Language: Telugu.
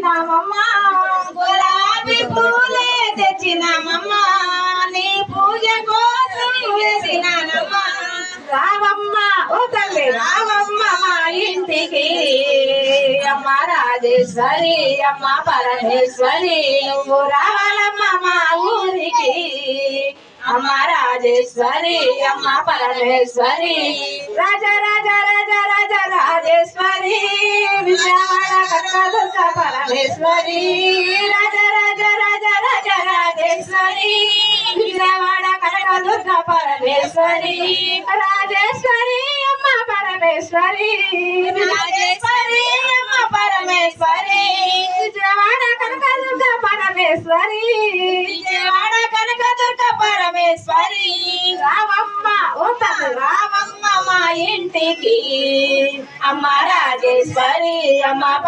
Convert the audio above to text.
తెచ్చినామమ్మా గులాబీ పూలే తెచ్చినామమ్మా నీ పూజ కోసం వేసినానమ్మా రావమ్మ ఓ తల్లి రావమ్మ మా ఇంటికి అమ్మ రాజేశ్వరి అమ్మ పరమేశ్వరి నువ్వు రావాలమ్మ మా ఊరికి అమ్మ రాజేశ్వరి అమ్మ పరమేశ్వరి రాజ రాజ రాజ రాజ రాజేశ్వరి విజయవాడ కనకదుర్గ పరమేశ్వరి రాజ రాజ రాజ రాజ రాజేశ్వరి విజయవాడ కనకదుర్గ పరమేశ్వరి రాజేశ్వరి అమ్మ పరమేశ్వరి రాజేశ్వరి అమ్మ పరమేశ్వరి విజయవాడ కనకదుర్గ పరమేశ్వరి విజయవాడ కనకదుర్గ పరమేశ్వరి రావమ్మ ఓ రావమ్మ మా ఇంటికి అమ్మ రాజేశ్వరి అమ్మ